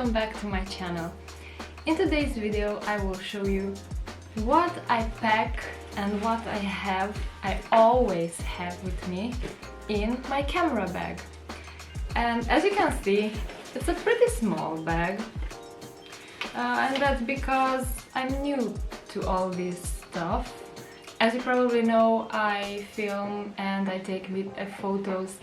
welcome back to my channel. In today's video I will show you what I pack and what I always have with me in my camera bag. And as you can see, it's a pretty small bag, and that's because I'm new to all this stuff. As you probably know, I film and I take photos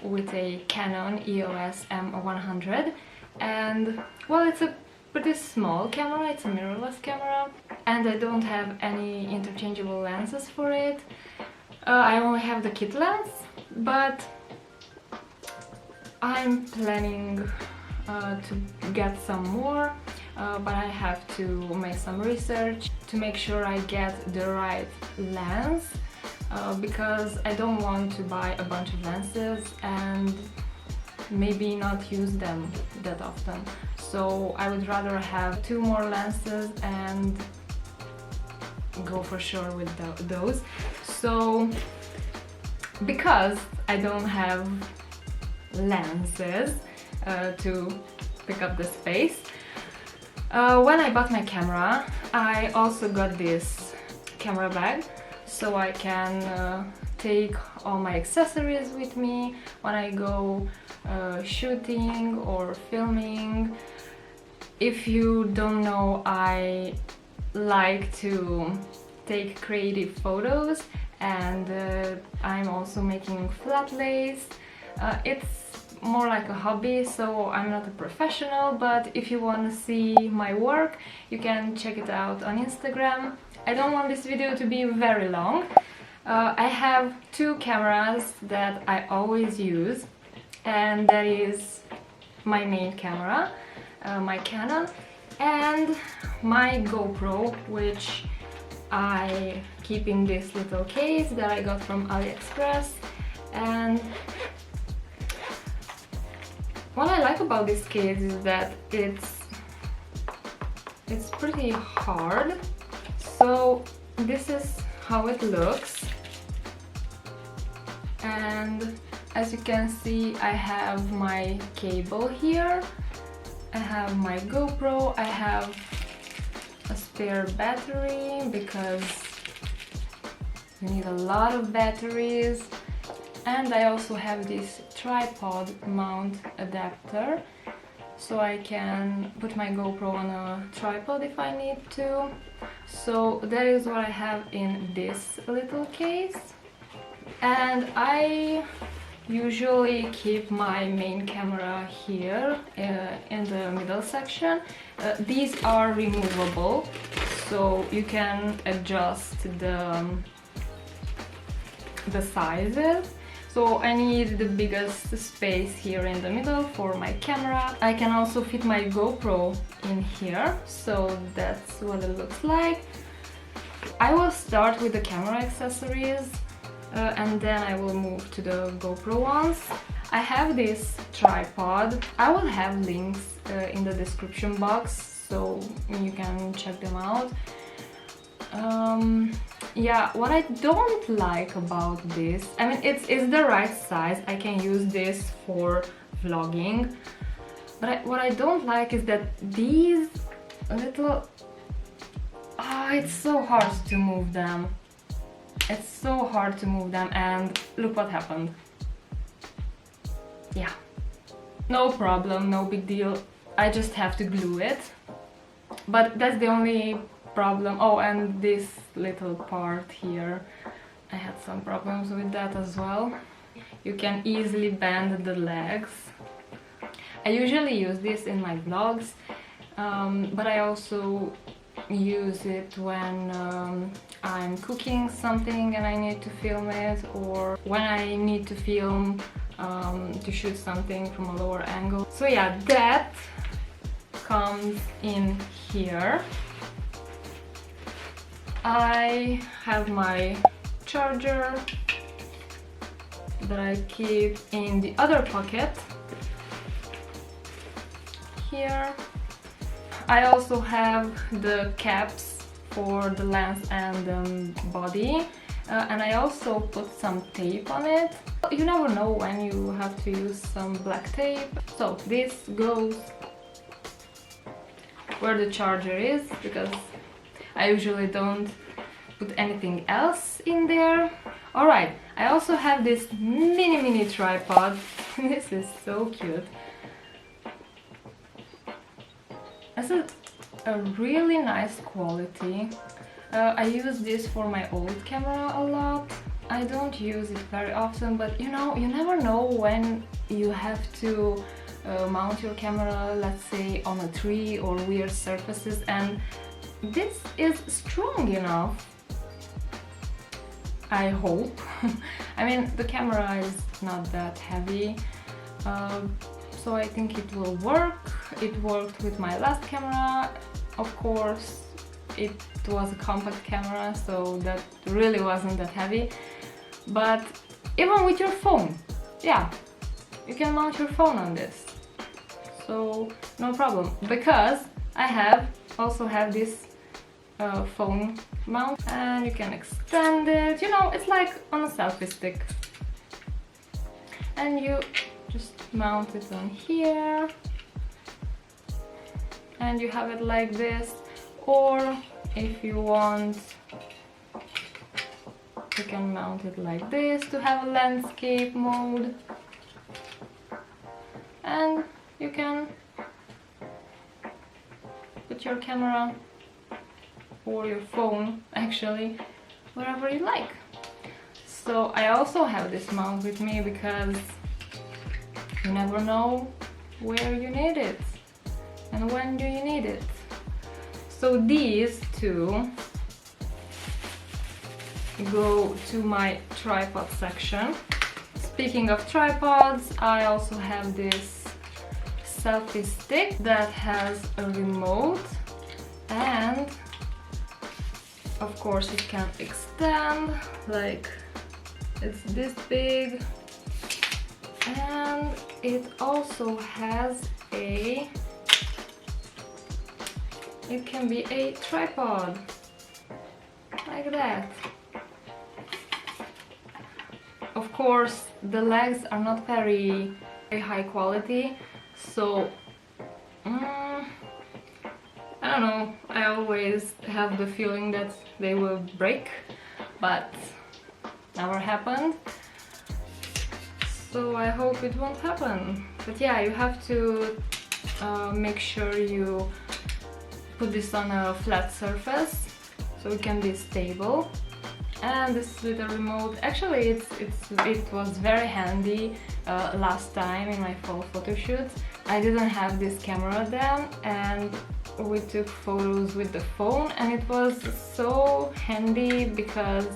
with a Canon EOS M100, and well, it's a pretty small camera, it's a mirrorless camera, and I don't have any interchangeable lenses for it. I only have the kit lens, but I'm planning to get some more, but I have to make some research to make sure I get the right lens, because I don't want to buy a bunch of lenses and maybe not use them that often. So I would rather have 2 more lenses and go for sure with those. So because I don't have lenses to pick up the space, when I bought my camera, I also got this camera bag, so I can take all my accessories with me when I go shooting or filming. If you don't know, I like to take creative photos, and I'm also making flat lays. It's more like a hobby, so I'm not a professional, but if you want to see my work, you can check it out on Instagram. I don't want this video to be very long. I have 2 cameras that I always use, and that is my main camera, my Canon, and my GoPro, which I keep in this little case that I got from AliExpress. And what I like about this case is that it's pretty hard. So this is how it looks, and as you can see, I have my cable here, I have my GoPro, I have a spare battery because you need a lot of batteries, and I also have this tripod mount adapter, so I can put my GoPro on a tripod if I need to. So that is what I have in this little case, and I usually keep my main camera here in the middle section. These are removable, so you can adjust the sizes. So I need the biggest space here in the middle for my camera. I can also fit my GoPro in here, so that's what it looks like. I will start with the camera accessories, and then I will move to the GoPro ones. I have this tripod. I will have links in the description box, so you can check them out. Yeah, what I don't like about this, I mean, it's the right size, I can use this for vlogging, but what I don't like is that these little, it's so hard to move them. It's so hard to move them, and look what happened. Yeah, no problem, no big deal, I just have to glue it. But that's the only problem. Oh, and this little part here, I had some problems with that as well. You can easily bend the legs. I usually use this in my vlogs, but I also use it when I'm cooking something and I need to film it, or when I need to film to shoot something from a lower angle. So yeah, that comes in here. I have my charger that I keep in the other pocket here. I also have the caps for the lens and the body, and I also put some tape on it. You never know when you have to use some black tape. So this goes where the charger is, because I usually don't put anything else in there. Alright, I also have this mini tripod. This is so cute. This is a really nice quality. I use this for my old camera a lot. I don't use it very often, but you know, you never know when you have to mount your camera, let's say on a tree or weird surfaces, and this is strong enough, I hope. I mean, the camera is not that heavy, so I think it will work. It worked with my last camera, of course. It was a compact camera, so that really wasn't that heavy. But even with your phone, yeah, you can mount your phone on this, so no problem. Because I also have this phone mount, and you can extend it, you know, it's like on a selfie stick, and you just mount it on here and you have it like this. Or if you want, you can mount it like this to have a landscape mode, and you can put your camera or your phone, actually, wherever you like. So I also have this mount with me because you never know where you need it and when do you need it. So these two go to my tripod section. Speaking of tripods, I also have this selfie stick that has a remote, and of course it can extend, like it's this big, and it also has it can be a tripod, like that. Of course, the legs are not very high quality, so I don't know, I always have the feeling that they will break, but never happened, so I hope it won't happen. But yeah, you have to make sure you put this on a flat surface so it can be stable. And this little remote, actually it was very handy last time in my fall photo shoot. I didn't have this camera then, and we took photos with the phone, and it was so handy because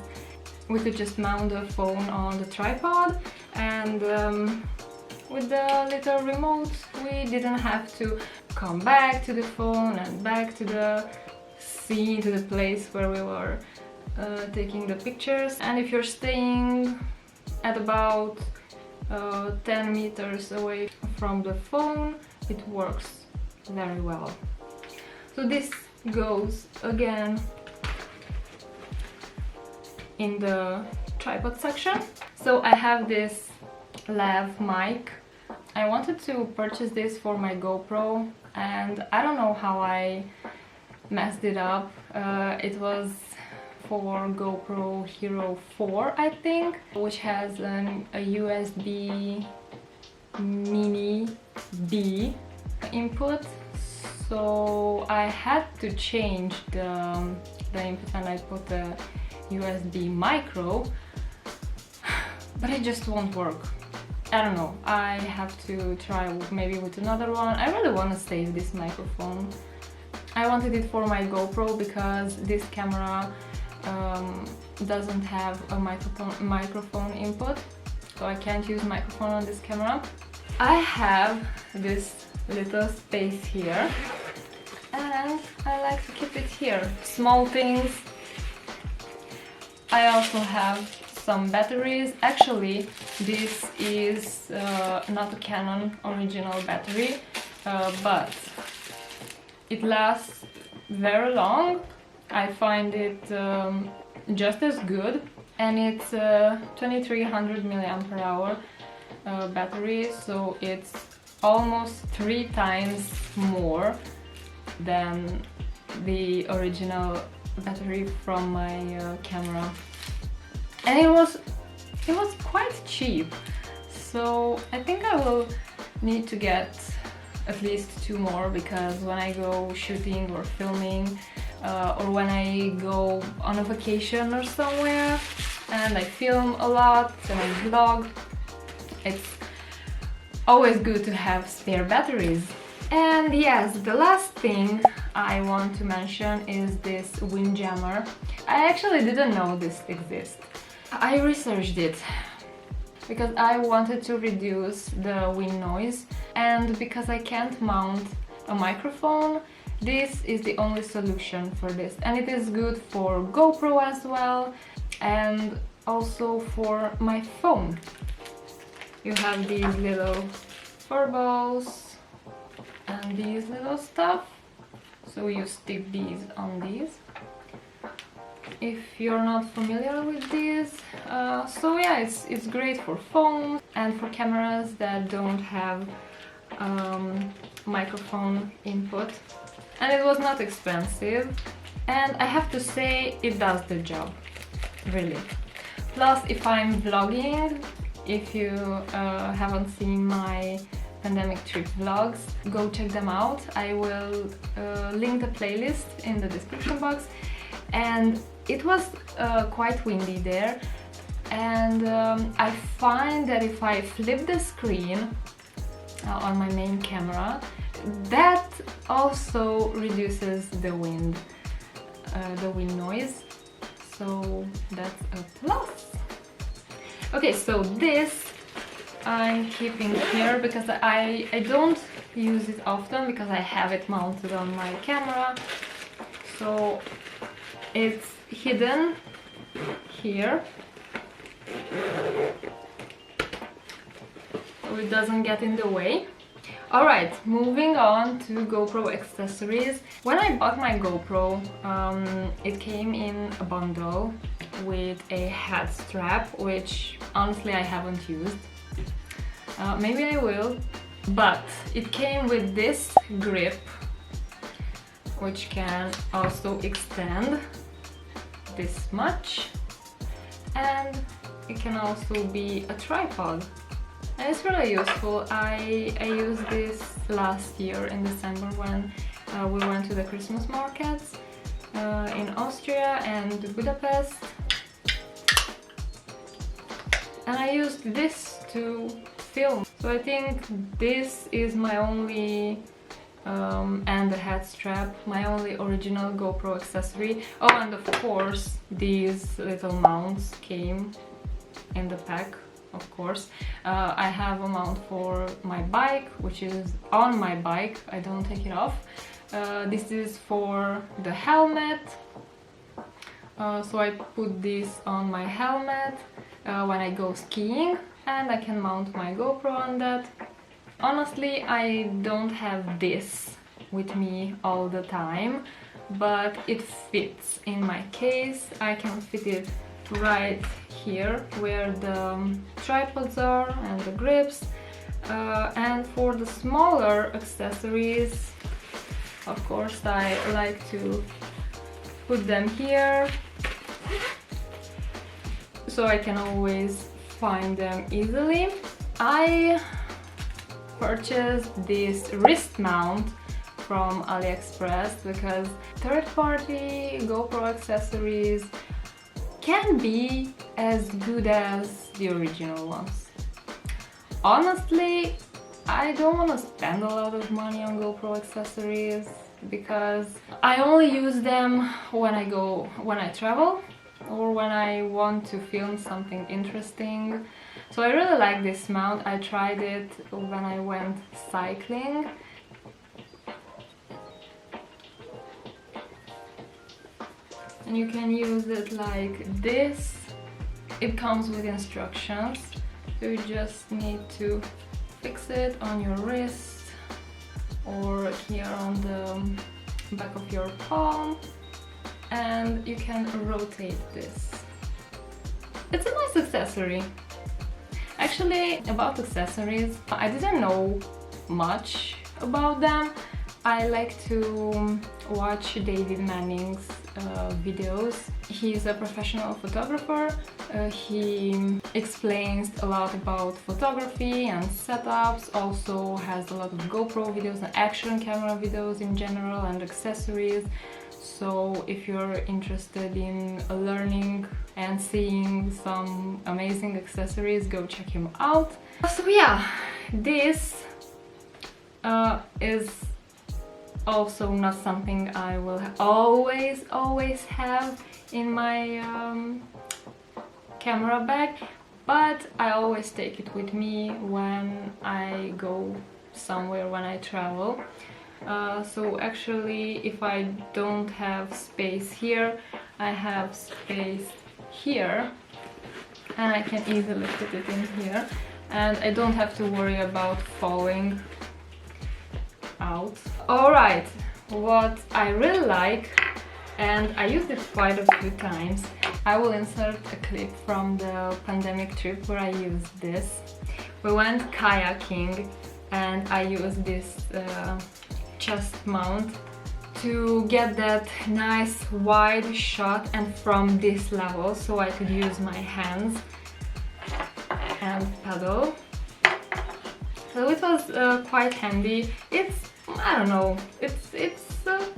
we could just mount the phone on the tripod, and with the little remote we didn't have to come back to the phone and back to the scene, to the place where we were taking the pictures. And if you're staying at about 10 meters away from the phone, it works very well. So this goes again in the tripod section. So I have this lav mic. I wanted to purchase this for my GoPro, and I don't know how I messed it up. It was for GoPro Hero 4, I think, which has a USB mini B input. So I had to change the input, and I put a USB micro, but it just won't work. I don't know, I have to try maybe with another one. I really want to save this microphone. I wanted it for my GoPro because this camera doesn't have a microphone input, so I can't use microphone on this camera. I have this little space here, and I like to keep it here. Small things. I also have some batteries. Actually, this is not a Canon original battery, but it lasts very long. I find it just as good, and it's 2300 mAh battery, so it's almost 3 times more than the original battery from my camera, and it was quite cheap, so I think I will need to get at least 2 more, because when I go shooting or filming or when I go on a vacation or somewhere and I film a lot and I vlog, it's always good to have spare batteries. And yes, the last thing I want to mention is this wind jammer. I actually didn't know this exists. I researched it because I wanted to reduce the wind noise, and because I can't mount a microphone, this is the only solution for this. And it is good for GoPro as well, and also for my phone. You have these little fur balls and these little stuff, so you stick these on these. If you're not familiar with these, so yeah, it's great for phones and for cameras that don't have microphone input. And it was not expensive, and I have to say it does the job, really. Plus, if I'm vlogging, if you haven't seen my pandemic trip vlogs, go check them out. I will link the playlist in the description box. And it was quite windy there, and I find that if I flip the screen on my main camera, that also reduces the wind noise, so that's a plus. Okay, so this I'm keeping here because I don't use it often because I have it mounted on my camera, so it's hidden here, so it doesn't get in the way. Alright, moving on to GoPro accessories. When I bought my GoPro, it came in a bundle with a head strap, which honestly I haven't used. Maybe I will, but it came with this grip, which can also extend this much, and it can also be a tripod, and it's really useful. I used this last year in December when we went to the Christmas markets in Austria and Budapest, and I used this to film. So I think this is my only and the head strap, my only original GoPro accessory. Oh, and of course these little mounts came in the pack, of course. I have a mount for my bike, which is on my bike, I don't take it off. This is for the helmet, so I put this on my helmet when I go skiing, and I can mount my GoPro on that. Honestly, I don't have this with me all the time, but it fits in my case. I can fit it right here where the tripods are and the grips. And for the smaller accessories, of course, I like to put them here, so I can always find them easily. I purchased this wrist mount from AliExpress because third-party GoPro accessories can be as good as the original ones. Honestly, I don't want to spend a lot of money on GoPro accessories because I only use them when I travel or when I want to film something interesting. So I really like this mount. I tried it when I went cycling. And you can use it like this. It comes with instructions, so you just need to fix it on your wrist or here on the back of your palm, and you can rotate this. It's a nice accessory. Actually, about accessories, I didn't know much about them, I like to watch David Manning's videos. He's a professional photographer. He explains a lot about photography and setups, also has a lot of GoPro videos and action camera videos in general and accessories. So if you're interested in learning and seeing some amazing accessories, go check him out. So yeah, this is also not something I will always have in my camera bag, but I always take it with me when I go somewhere, when I travel. So actually, if I don't have space here, I have space here, and I can easily fit it in here, and I don't have to worry about falling out. Alright, what I really like, and I used it quite a few times, I will insert a clip from the pandemic trip where I used this. We went kayaking and I used this chest mount to get that nice wide shot, and from this level, so I could use my hands and paddle. So it was quite handy. I don't know, it's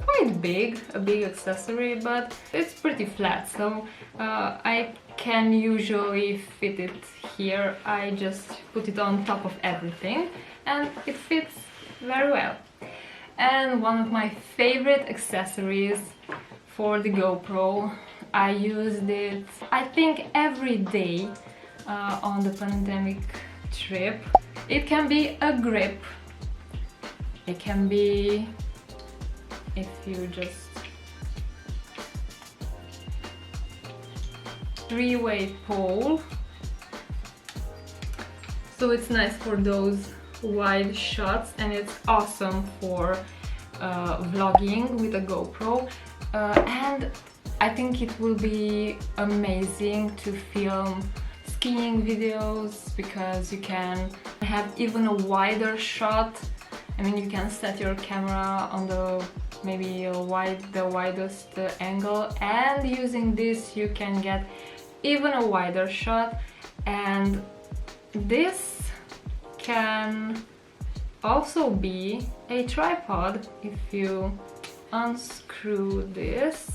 quite big, a big accessory, but it's pretty flat, so I can usually fit it here. I just put it on top of everything and it fits very well. And one of my favorite accessories for the GoPro, I used it I think every day on the pandemic trip. It can be a grip. It can be, if you just three-way pole, so it's nice for those wide shots, and it's awesome for vlogging with a GoPro, and I think it will be amazing to film skiing videos because you can have even a wider shot. I mean, you can set your camera on the the widest angle, and using this you can get even a wider shot. And this can also be a tripod if you unscrew this.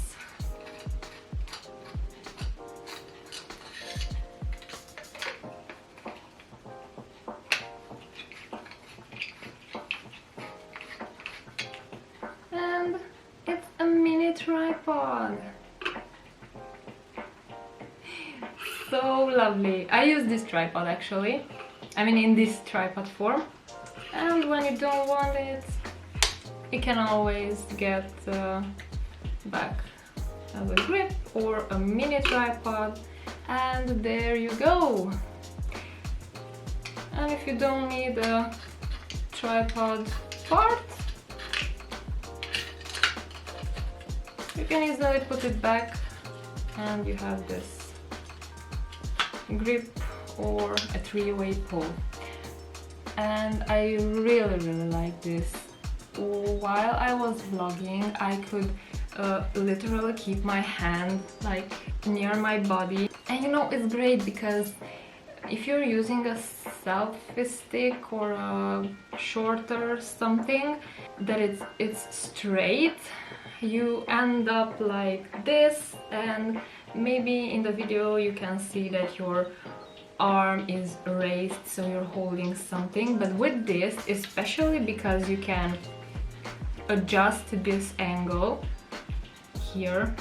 Tripod. So lovely. I use this tripod actually. I mean, in this tripod form. And when you don't want it, you can always get back as a grip or a mini tripod, and there you go. And if you don't need a tripod part, you can easily put it back and you have this grip or a three-way pole. And I really like this. While I was vlogging, I could literally keep my hand like near my body, and you know, it's great because if you're using a selfie stick or a shorter something that it's straight, you end up like this, and maybe in the video you can see that your arm is raised, so you're holding something. But with this, especially because you can adjust this angle here,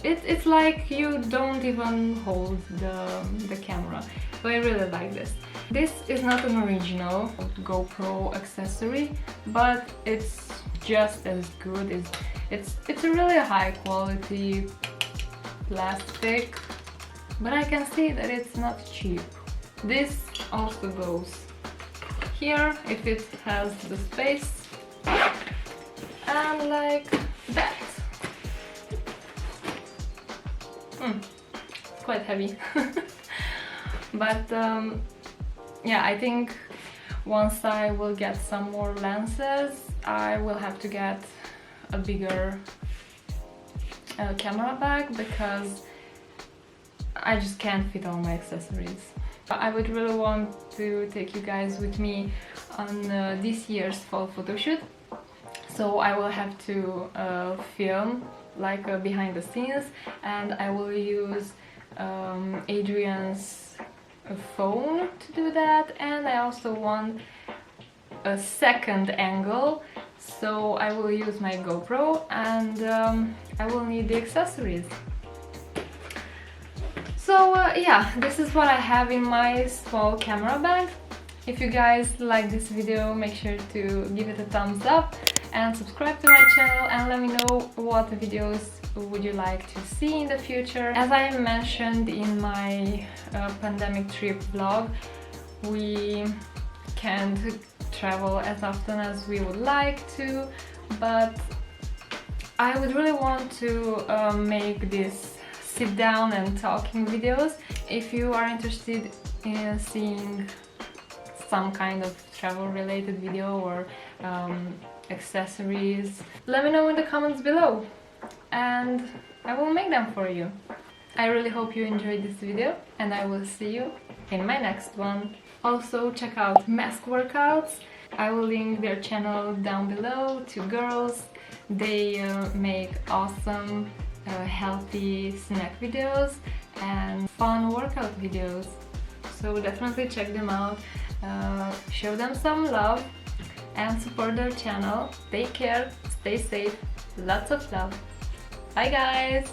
it's like you don't even hold the camera. So I really like this. This is not an original GoPro accessory, but it's just as good. It's a really high quality plastic, but I can see that it's not cheap. This also goes here if it has the space, and like that. It's quite heavy. But yeah, I think once I will get some more lenses, I will have to get a bigger camera bag because I just can't fit all my accessories. I would really want to take you guys with me on this year's fall photo shoot. So I will have to film like behind the scenes, and I will use Adrian's phone to do that, and I also want a second angle, so I will use my GoPro, and I will need the accessories. So yeah, this is what I have in my small camera bag. If you guys like this video, make sure to give it a thumbs up and subscribe to my channel, and let me know what videos would you like to see in the future. As I mentioned in my pandemic trip vlog, we can't travel as often as we would like to, but I would really want to make this sit down and talking videos. If you are interested in seeing some kind of travel related video or accessories, let me know in the comments below and I will make them for you. I really hope you enjoyed this video, and I will see you in my next one. Also check out Mask Workouts. I will link their channel down below. Two girls, they make awesome healthy snack videos and fun workout videos, so definitely check them out. Show them some love and support their channel. Take care, stay safe, lots of love. Bye guys!